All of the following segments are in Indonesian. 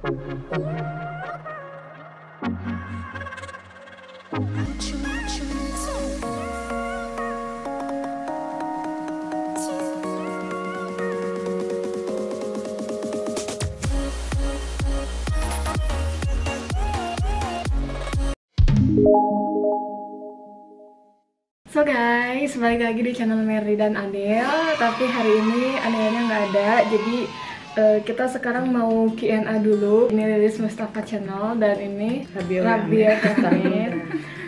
So guys, balik lagi di channel Merry dan Adel. Tapi hari ini Adelnya nggak ada, jadi kita sekarang mau Q&A dulu. Ini Lilis Mustafa Channel dan ini Rabia Terakhir.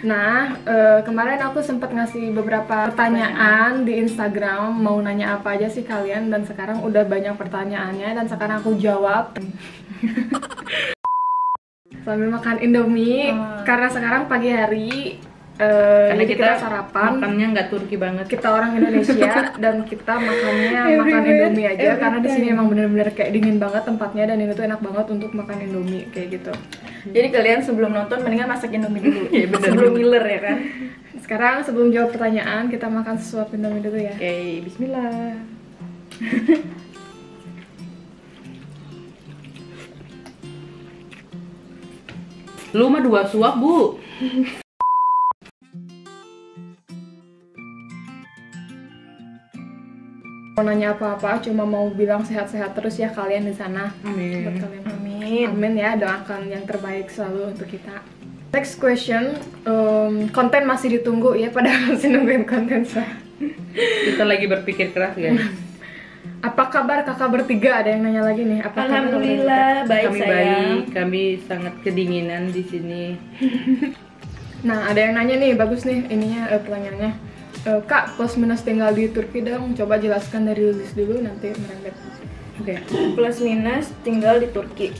Nah, kemarin aku sempat ngasih beberapa pertanyaan di Instagram, mau nanya apa aja sih kalian, dan sekarang udah banyak pertanyaannya dan sekarang aku jawab. Sambil makan Indomie, karena sekarang pagi hari. Karena kita sarapan, makannya nggak Turki banget. Kita orang Indonesia dan kita makannya makan Indomie aja karena di sini emang bener-bener kayak dingin banget tempatnya dan ini tuh enak banget untuk makan Indomie kayak gitu. Jadi kalian sebelum nonton mendingan masak Indomie dulu, sebelum ngiler ya kan. Sekarang sebelum jawab pertanyaan kita makan sesuap Indomie dulu ya. Oke, bismillah. Lu mah 2 suap, Bu. Mau nanya apa-apa, cuma mau bilang sehat-sehat terus ya kalian di sana. Amin. Buat kalian, amin ya, doakan yang terbaik selalu untuk kita. Next question, konten masih ditunggu ya, padahal masih nungguin konten saya. Kita lagi berpikir keras, guys. Apa kabar kakak bertiga? Ada yang nanya lagi nih. Apa Alhamdulillah baik Kami sayang. baik, kami sangat kedinginan di sini. Nah, ada yang nanya nih, bagus nih ininya pertanyaannya. Kak, plus minus tinggal di Turki dong, coba jelaskan dari Lilis dulu nanti merembet. Oke. Plus minus tinggal di Turki.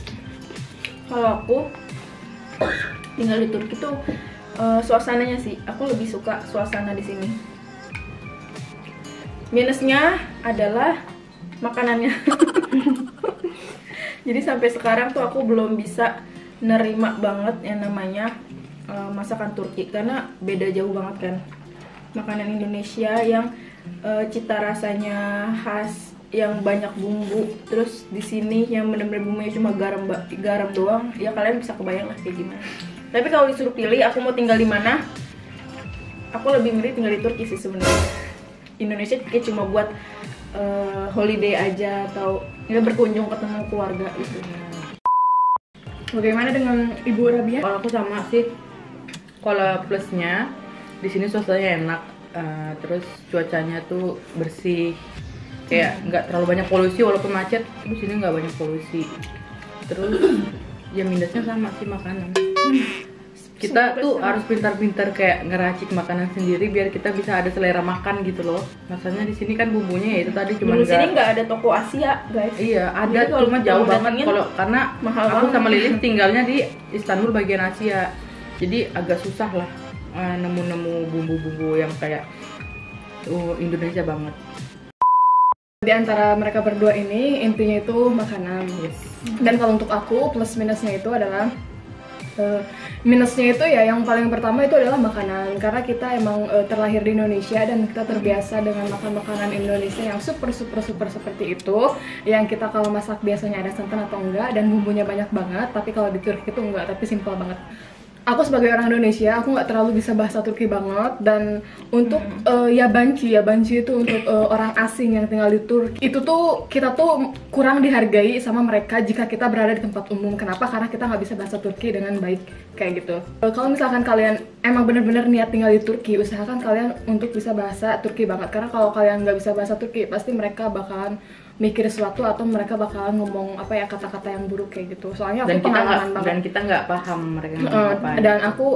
Kalau aku tinggal di Turki tuh suasananya sih, aku lebih suka suasana di sini. Minusnya adalah makanannya. Jadi sampai sekarang tuh aku belum bisa nerima banget yang namanya masakan Turki karena beda jauh banget kan. Makanan Indonesia yang cita rasanya khas, yang banyak bumbu, terus di sini yang bener-bener bumbunya cuma garam doang, ya kalian bisa kebayang lah kayak gimana. Tapi kalau disuruh pilih aku mau tinggal di mana, aku lebih milih tinggal di Turki sih sebenarnya. Indonesia kayak cuma buat holiday aja atau ya berkunjung ketemu keluarga gitu. Bagaimana dengan Ibu Rabia? Kalau aku sama sih. Kalau plusnya di sini suasananya enak, terus cuacanya tuh bersih, kayak nggak terlalu banyak polusi walaupun macet. Di sini nggak banyak polusi. Terus ya minusnya sama sih makanan. Kita tuh harus pintar-pintar kayak ngeracik makanan sendiri biar kita bisa ada selera makan gitu loh. Masalahnya di sini kan bumbunya ya itu tadi cuma di sini nggak ada toko Asia guys. Iya ada, cuma jauh banget. Kalau karena mahal aku banget. sama Lilis tinggalnya di Istanbul bagian Asia, jadi agak susah lah nemu-nemu bumbu-bumbu yang kayak Indonesia banget. Di antara mereka berdua ini intinya itu makanan. Yes. Dan kalau untuk aku plus minusnya itu adalah minusnya itu ya yang paling pertama itu adalah makanan, karena kita emang terlahir di Indonesia dan kita terbiasa dengan makan makanan Indonesia yang super seperti itu, yang kita kalau masak biasanya ada santan atau enggak dan bumbunya banyak banget. Tapi kalau di Turki itu enggak, tapi simpel banget. Aku sebagai orang Indonesia, aku nggak terlalu bisa bahasa Turki banget, dan untuk yabancı itu untuk orang asing yang tinggal di Turki, itu tuh kita tuh kurang dihargai sama mereka jika kita berada di tempat umum. Kenapa? Karena kita nggak bisa bahasa Turki dengan baik kayak gitu. Kalau misalkan kalian emang bener-bener niat tinggal di Turki, usahakan kalian untuk bisa bahasa Turki banget, karena kalau kalian nggak bisa bahasa Turki, pasti mereka bakalan mikir sesuatu atau mereka bakalan ngomong apa ya, kata-kata yang buruk kayak gitu. Soalnya aku pengalaman banget. Dan kita nggak paham mereka ngomong apa. Dan aku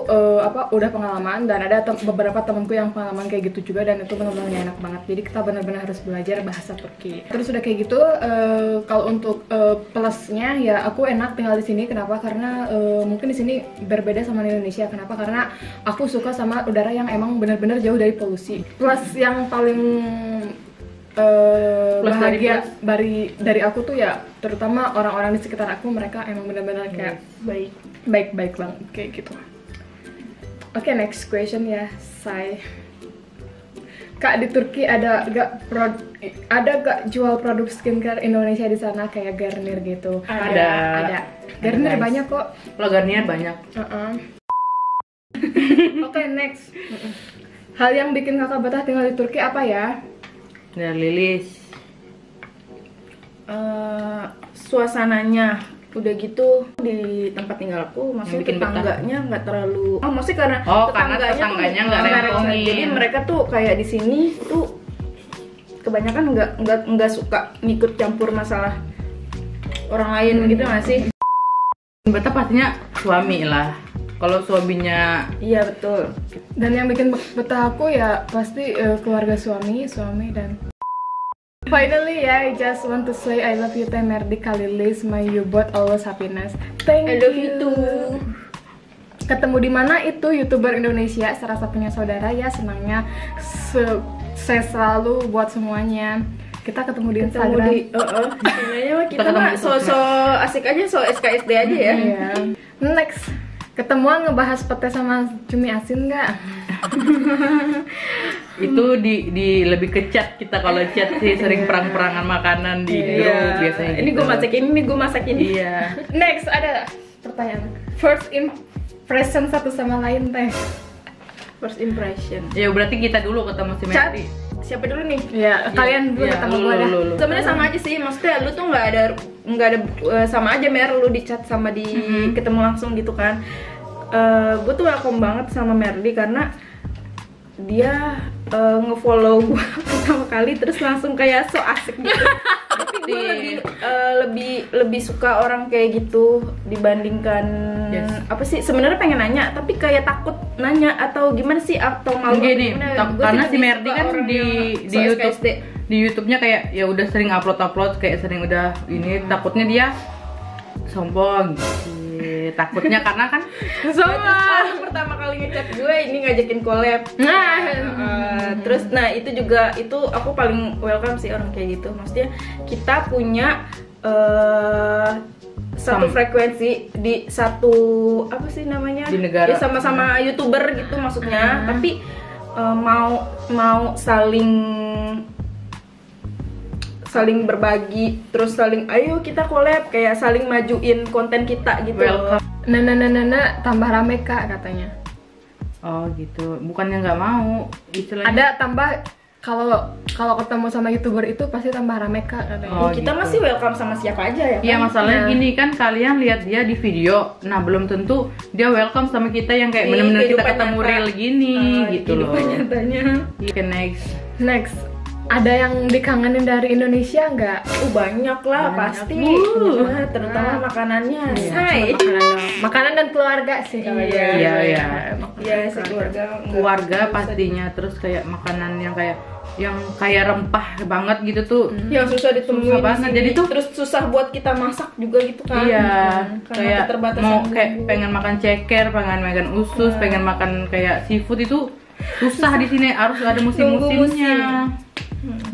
udah pengalaman, dan ada beberapa temanku yang pengalaman kayak gitu juga, dan itu benar-benar gak enak banget. Jadi kita benar-benar harus belajar bahasa Turki. Terus udah kayak gitu, kalau untuk plusnya ya aku enak tinggal di sini. Kenapa? Karena mungkin di sini berbeda sama di Indonesia. Kenapa? Karena aku suka sama udara yang emang benar-benar jauh dari polusi. Plus yang paling bahagia dari aku tuh ya terutama orang-orang di sekitar aku, mereka emang benar-benar kayak baik banget kayak gitu. Oke, next question ya, Say. Kak, di Turki ada gak jual produk skincare Indonesia di sana kayak Garnier gitu? Ada. Garnier Nice. banyak kok. Kalau Garnier banyak. Oke, next. Hal yang bikin kakak betah tinggal di Turki apa ya? Dari Lilis. Suasananya udah gitu di tempat tinggal aku, maksudnya bikin betah. tetangganya nggak terlalu, maksudnya karena Karena tetangganya nggak rempongin. jadi mereka tuh kayak di sini tuh kebanyakan nggak suka ngikut campur masalah orang lain gitu nggak sih? Betah pastinya suami lah. Kalau suaminya Iya betul. Dan yang bikin betah aku ya pasti keluarga suami dan finally ya, I just want to say I love you Teh Merdi Kalilis, my you both always happiness. Thank I love you you too. Ketemu di mana itu YouTuber Indonesia, serasa punya saudara ya, senangnya saya selalu buat semuanya. Kita ketemu di Instagram. Sebenarnya mah kita Ketemu mah di so asik aja, so SKSD aja ya. Iya. Next, ketemuan ngebahas pete sama cumi asin nggak? itu di lebih ke chat kita, kalau chat sih sering perang-perangan makanan di grup biasanya. Ini gitu. gue masakin ini, gue masakin ini. Iya. Next, ada pertanyaan. First impression satu sama lain Teh. First impression. Ya berarti kita dulu ketemu si Chat. Merdi. Siapa dulu nih? Ya, kalian dulu Iya, ketemu lu, gue dah. lu. Sebenarnya sama aja sih, maksudnya lu tuh nggak ada sama aja Mer, lu di chat sama di ketemu langsung gitu kan. Gue tuh welcome banget sama Merdi karena dia ngefollow gue pertama kali terus langsung kayak so asik gitu. Tapi gue lebih suka orang kayak gitu dibandingkan apa sih, sebenarnya pengen nanya tapi kayak takut nanya atau gimana sih, atau malu Gini, gimana. Gua karena sih si lebih Merdi suka kan orang di yang YouTube SKSD. di YouTube-nya kayak ya udah sering upload kayak sering udah ini, takutnya dia sombong gitu. Takutnya karena kan Orang pertama kali ngechat gue ini ngajakin collab. Terus itu juga itu aku paling welcome sih orang kayak gitu. Maksudnya kita punya satu frekuensi di satu apa sih namanya? Di negara. Ya sama-sama YouTuber gitu maksudnya. Tapi mau saling berbagi, terus saling ayo kita collab, kayak saling majuin konten kita gitu. Welcome. Nana tambah rame Kak katanya. Oh gitu, bukannya nggak mau istilahnya. Ada tambah kalau ketemu sama YouTuber itu pasti tambah rame Kak katanya. Oh, Kita gitu. masih welcome sama siapa aja ya kan? Iya, masalahnya Nah. gini kan, kalian lihat dia di video, nah belum tentu dia welcome sama kita yang kayak Di bener-bener kita kehidupan ketemu nyata. real gini gitu loh. Nyatanya. Oke, next. Next, ada yang dikangenin dari Indonesia nggak? Banyak lah Banyak. pasti. Nah. Terutama makanannya. Iya. Say. Makanan dan keluarga sih kalau Iya, gue. iya, iya. Iya, sekeluarga. Keluarga pastinya, terus kayak makanan yang kayak rempah banget gitu tuh. Yang susah ditemuin Susah di banget. sini. Jadi tuh terus susah buat kita masak juga gitu kan. Iya, Karena kayak keterbatasan mau kayak bumbu. pengen makan ceker, pengen makan usus, pengen makan kayak seafood itu susah di sini, harus ada musim-musimnya.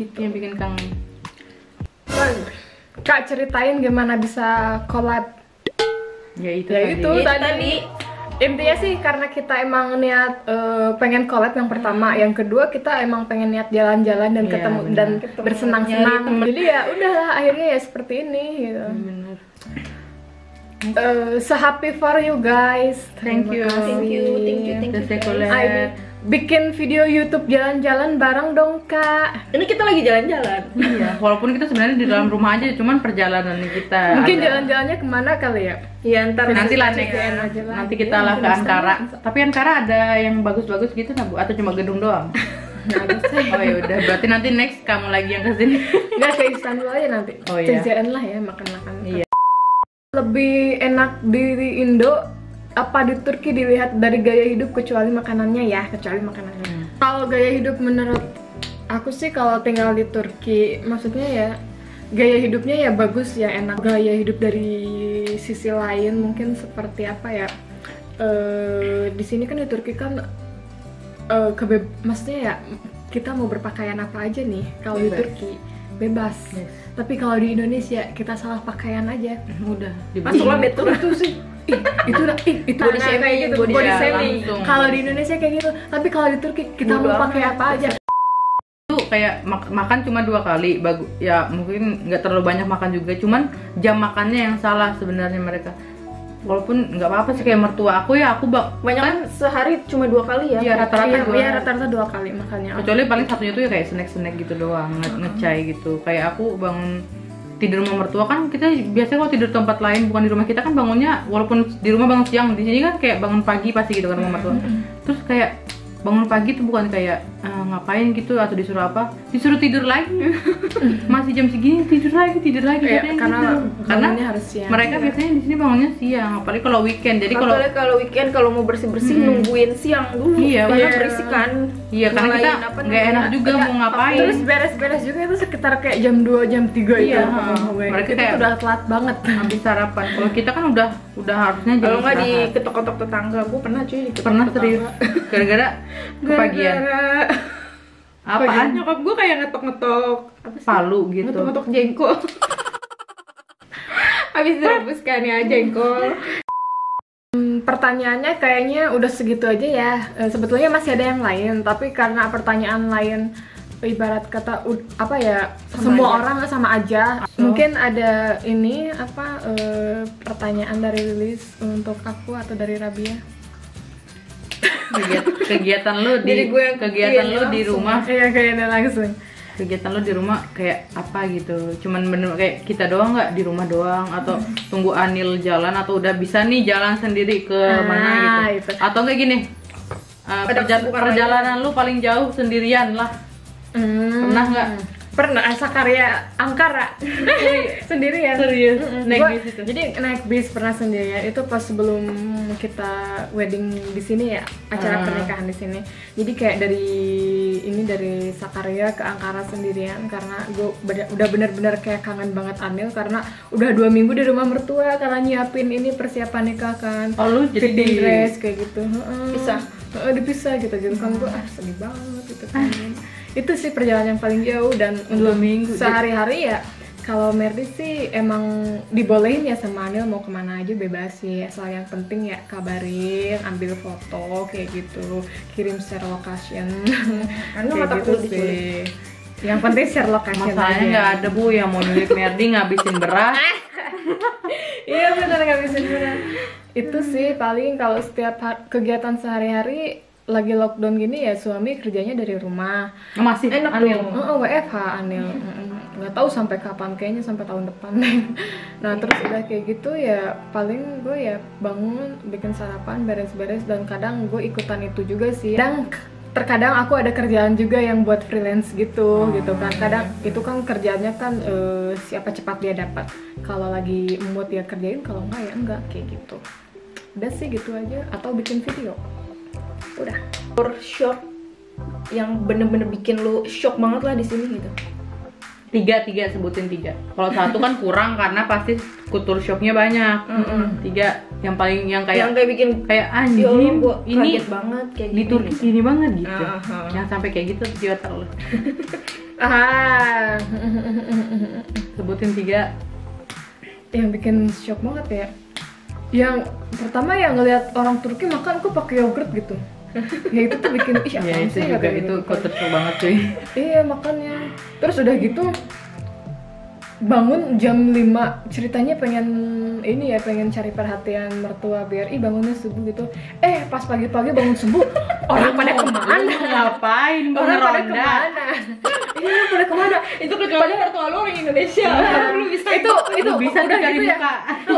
Itu yang bikin kangen. Kak, ceritain gimana bisa collab. Ya itu Ya tadi. itu tadi. Intinya sih karena kita emang niat pengen collab yang pertama, yang kedua kita emang pengen niat jalan-jalan dan Iya, ketemu benar. dan bersenang-senang. Jadi ya udahlah akhirnya ya seperti ini gitu. Bener. So happy for you guys. Thank you. Thank you. Terus saya guys. collab. Bikin video YouTube jalan-jalan bareng dong Kak. Ini kita lagi jalan-jalan. Iya, walaupun kita sebenarnya di dalam rumah aja, cuman perjalanan kita. Mungkin ada. jalan-jalannya kemana kali ya? Iya, ntar Nanti lah next. next. aja lah. Nanti kita lah ke Ankara. Tapi Ankara ada yang bagus-bagus gitu nah, Bu? Atau cuma gedung doang? Nggak ada sih. Oh ya udah, berarti nanti next kamu lagi yang kesini. Nggak ke Istanbul aja nanti. Oh, iya. Jajan lah ya makan-makan. Iya. Lebih enak di Indo apa di Turki dilihat dari gaya hidup kecuali makanannya ya, kecuali makanannya. Kalau gaya hidup menurut aku sih kalau tinggal di Turki, maksudnya ya gaya hidupnya ya bagus ya, enak. Gaya hidup dari sisi lain mungkin seperti apa ya? Di sini kan di Turki kan maksudnya ya kita mau berpakaian apa aja nih kalau di Bebas. Turki bebas. Yes. Tapi kalau di Indonesia kita salah pakaian aja. Udah. Masuklah betul. Itu sih. Itu Body shaming, kayak gitu, body body shaming. shaming. Langsung. Kalau di Indonesia kayak gitu, tapi kalau di Turki kita Bodo mau pakai amat. apa aja. tuh kayak makan cuma 2 kali, bagus ya, mungkin nggak terlalu banyak makan juga, cuman jam makannya yang salah sebenarnya mereka. Walaupun nggak apa-apa sih, kayak mertua aku ya, aku banyak kan sehari cuma 2 kali ya. Iya, rata-rata rata-rata 2 kali makannya. Kecuali paling satunya tuh ya kayak snack gitu doang, ngecai gitu. Kayak aku bangun tidur sama mertua kan, kita biasanya kalau tidur tempat lain bukan di rumah kita kan bangunnya, walaupun di rumah bangun siang, di sini kan kayak bangun pagi pasti gitu kan sama mertua. Terus kayak bangun pagi tuh bukan kayak ngapain gitu atau disuruh apa, disuruh tidur lagi. Masih jam segini tidur lagi Ya, karena gitu. Karena harus siang. mereka biasanya di sini bangunnya siang, apalagi kalau weekend. Jadi kalau weekend kalau mau bersih-bersih nungguin siang dulu. Iya, karena iya. berisik kan. iya, karena kita nggak enak juga mau ngapain. Terus beres-beres juga itu sekitar kayak jam 2, jam 3 Iya, itu. mereka Itu kayak udah telat banget. habis sarapan. Kalau kita kan udah harusnya jam Kalau nggak istirahat. diketok-ketok tetangga, gue pernah cuy diketok Pernah tetangga. serius gara-gara kepagian. Gara-gara Apaan? nyokap gue kayak ngetok-ngetok apa sih? Palu gitu. Ngetok-ngetok jengkol. Habis direbus kan ya jengkol. Pertanyaannya kayaknya udah segitu aja ya. Sebetulnya masih ada yang lain, tapi karena pertanyaan lain ibarat kata apa ya, semua orang sama aja. Mungkin ada ini apa pertanyaan dari Lilis untuk aku atau dari Rabia? Kegiatan lu di Jadi gue yang kegiatan lu langsung. di rumah, Iya, kayaknya langsung. kegiatan lu di rumah kayak apa gitu? Cuman bener kayak kita doang nggak di rumah doang, atau tunggu Anil jalan, atau udah bisa nih jalan sendiri ke mana gitu? itu. Atau enggak gini, kesibukan perjalanan lu paling jauh sendirian lah, pernah nggak? Pernah, Sakarya Angkara sendirian. Serius? Naik Gua- bis itu? Jadi naik bis pernah sendirian, itu pas sebelum kita wedding di sini ya, acara pernikahan di sini. Jadi kayak dari Sakarya ke Angkara sendirian, karena gue udah bener-bener kayak kangen banget Anil, karena udah 2 minggu di rumah mertua karena nyiapin ini persiapan nikah kan. Oh, lu jadi fitting dress kayak gitu. Pisah? Dipisah gitu kan, gue sedih banget gitu kan. Itu sih perjalanan yang paling jauh. Dan 2 minggu sehari-hari ya, kalau Merdi sih emang dibolehin ya sama Anil mau kemana aja bebas sih, asal yang penting ya kabarin, ambil foto kayak gitu, kirim share location. Anu Kayak mata gitu kulit sih. Yang penting share location Masalahnya aja. nggak ada Bu yang mau nyulik Merdi ngabisin beras. Iya benar, nggak bisa benar. Itu sih paling kalau setiap kegiatan sehari-hari lagi lockdown gini ya, suami kerjanya dari rumah. Masih Enak Anil. dong. WFH Anil. Nggak tahu sampai kapan, kayaknya sampai tahun depan. Nah terus udah kayak gitu ya, paling gue ya bangun, bikin sarapan, beres-beres, dan kadang gue ikutan itu juga sih. Dan terkadang aku ada kerjaan juga yang buat freelance gitu kan. Kadang itu kan kerjaannya kan siapa cepat dia dapat. Kalau lagi mood ya kerjain, kalau enggak ya enggak, kayak gitu. Udah sih gitu aja, atau bikin video. Udah. Shock yang bener-bener bikin lu shock banget lah di sini gitu. Tiga sebutin 3. Kalau satu kan kurang karena pasti kultur shocknya banyak. 3 yang paling yang Yang kayak kayak bikin kayak ya Allah, anjing gua ini kaget banget kayak di Turki gini banget gitu. Aha. Yang sampai kayak gitu jiwa lu. Sebutin 3. Yang bikin shock banget ya, yang pertama ya ngelihat orang Turki makan kok pakai yogurt gitu. Ya itu tuh bikin ih Ya apaan itu sih, juga kata itu gitu. kultur shock banget cuy. Iya makannya. Terus udah gitu bangun jam 5, ceritanya pengen ini ya, pengen cari perhatian mertua biar bangunnya subuh gitu. Pas pagi-pagi bangun subuh orang pada kemana? Ngapain Orang pada ronda? kemana? Ini orang pada kemana? itu kecuali mertua lu orang Indonesia. Lu bisa itu Lu bisa udah cari gitu ya. muka.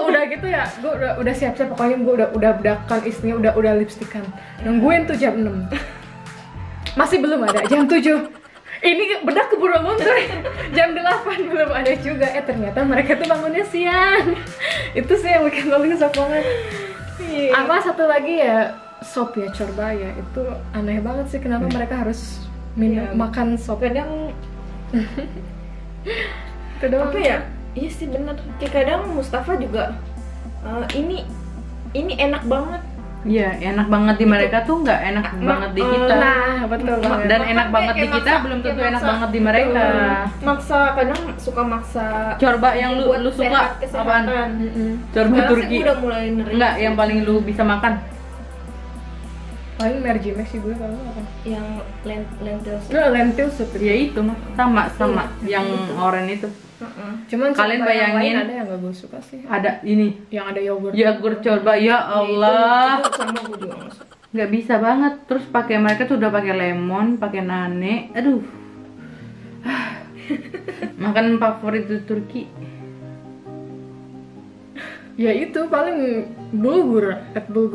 Udah gitu ya, gue udah siap-siap, pokoknya gue udah bedakan istrinya, udah lipstikan, nungguin tuh jam 6 masih belum ada. Jam 7 ini bedak keburu mundur. Jam 8 belum ada juga. Ternyata mereka tuh bangunnya siang. Itu sih yang bikin paling shock banget. Sama satu lagi ya, sop ya, corba ya, itu aneh banget sih kenapa mereka harus minum makan sop. kadang Itu doang. apa ya? Iya sih bener. Kayak kadang Mustafa juga ini enak banget. Iya, enak banget di mereka tuh nggak enak banget di kita. Nah, betul banget. Dan enak Makan banget kayak di kita maksa- belum kayak tentu enak maksa. banget di mereka. Maksa, kadang suka maksa. Corba yang buat lu suka sehat, kesehatan. apaan? Corba Sekarang sih Turki. gua udah mulai nerima. Enggak, yang paling lu bisa makan. Paling mercimek sih gue kalau apa. Yang lentil soup. Nah, lentil soup Ya itu mah sama yang oranye itu. Heeh. Cuman Kalian coba yang bayangin. lain ada yang gak gue suka sih. Ada ini Yang ada yogurt. yogurt coba, ya Allah. Itu sama gue juga nggak suka. Nggak bisa banget. Terus pakai mereka tuh udah pakai lemon, pakai nane. Aduh. Makan favorit itu Turki. Ya itu paling bulgur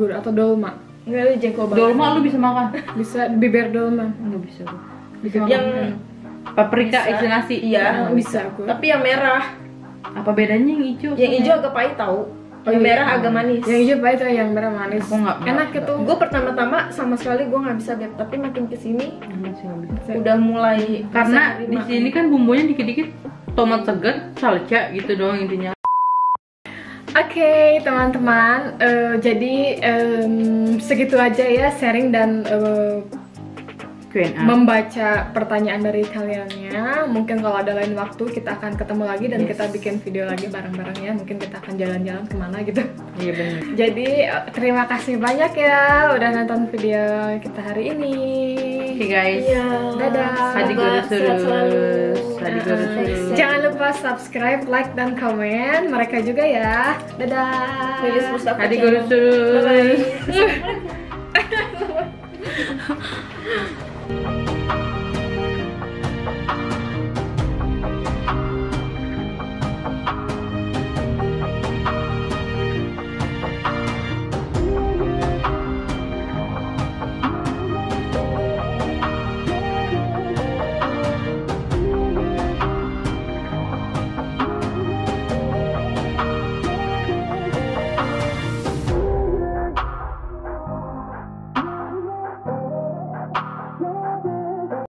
atau dolma. Enggak ada jengkol banget. Dolma lu bisa makan? Bisa biber dolma. Nggak bisa gua. Bisa makan. Yang Paprika bisa. isi nasi. Iya. Bisa aku. Tapi yang merah, Apa bedanya yang hijau? yang hijau agak pahit tahu. Oh, Yang iya. merah agak manis. Yang hijau pahit tuh, yang merah manis. Aku nggak- Enak nggak- itu. Gue pertama-tama sama sekali gue nggak bisa Beb, tapi makin kesini Enggak sih, nggak bisa. udah mulai Karena bisa di nerima. sini kan bumbunya dikit-dikit tomat segar, salsa gitu doang intinya. Oke, teman-teman, jadi segitu aja ya sharing dan Q&A. membaca pertanyaan dari kaliannya. Mungkin kalau ada lain waktu kita akan ketemu lagi dan Yes. kita bikin video lagi bareng-bareng ya. Mungkin kita akan jalan-jalan kemana gitu. Iya benar. Jadi terima kasih banyak ya udah nonton video kita hari ini. Oke guys. Iya. Dadah. Hadi Sehat selalu. Hadi gurus. Jangan lupa subscribe, like, dan komen. Mereka juga ya. Dadah. Lilis Mustafa Hadi channel. gurus. Bye-bye.